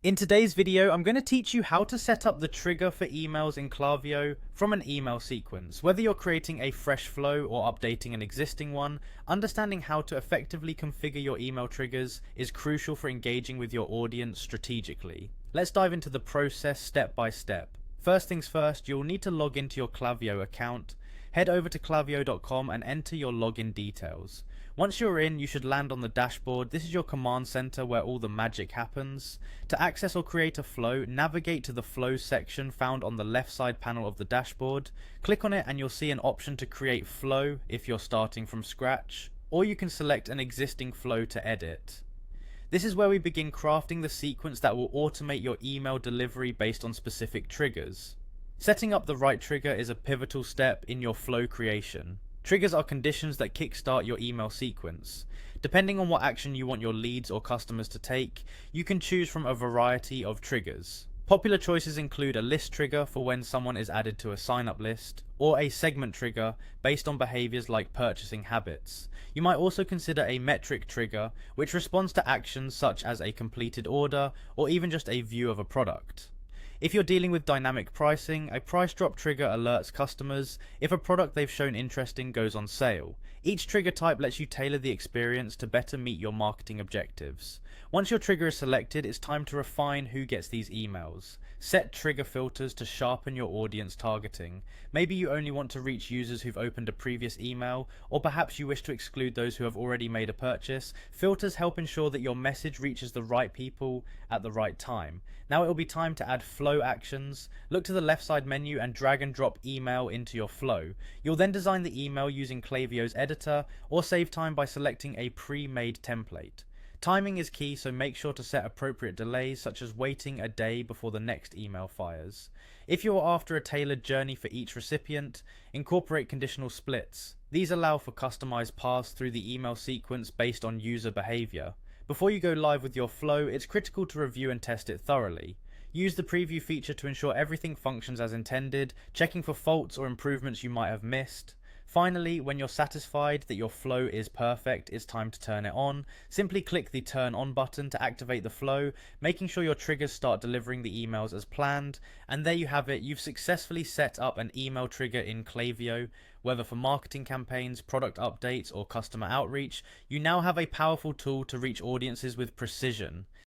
In today's video, I'm going to teach you how to set up the trigger for emails in Klaviyo from an email sequence. Whether you're creating a fresh flow or updating an existing one, understanding how to effectively configure your email triggers is crucial for engaging with your audience strategically. Let's dive into the process step by step. First things first, you'll need to log into your Klaviyo account. Head over to klaviyo.com and enter your login details. Once you're in, you should land on the dashboard. This is your command center where all the magic happens. To access or create a flow, navigate to the flow section found on the left side panel of the dashboard. Click on it and you'll see an option to create flow if you're starting from scratch, or you can select an existing flow to edit. This is where we begin crafting the sequence that will automate your email delivery based on specific triggers. Setting up the right trigger is a pivotal step in your flow creation. Triggers are conditions that kickstart your email sequence. Depending on what action you want your leads or customers to take, you can choose from a variety of triggers. Popular choices include a list trigger for when someone is added to a sign-up list, or a segment trigger based on behaviors like purchasing habits. You might also consider a metric trigger, which responds to actions such as a completed order or even just a view of a product. If you're dealing with dynamic pricing, a price drop trigger alerts customers if a product they've shown interest in goes on sale. Each trigger type lets you tailor the experience to better meet your marketing objectives. Once your trigger is selected, it's time to refine who gets these emails. Set trigger filters to sharpen your audience targeting. Maybe you only want to reach users who've opened a previous email, or perhaps you wish to exclude those who have already made a purchase. Filters help ensure that your message reaches the right people at the right time. Now it will be time to add flow actions. Look to the left side menu and drag and drop email into your flow. You'll then design the email using Klaviyo's editor, or save time by selecting a pre-made template. Timing is key, so make sure to set appropriate delays, such as waiting a day before the next email fires. If you're after a tailored journey for each recipient, incorporate conditional splits. These allow for customized paths through the email sequence based on user behavior. Before you go live with your flow, it's critical to review and test it thoroughly. Use the preview feature to ensure everything functions as intended, checking for faults or improvements you might have missed. Finally, when you're satisfied that your flow is perfect, it's time to turn it on. Simply click the Turn On button to activate the flow, making sure your triggers start delivering the emails as planned. And there you have it, you've successfully set up an email trigger in Klaviyo. Whether for marketing campaigns, product updates, or customer outreach, you now have a powerful tool to reach audiences with precision.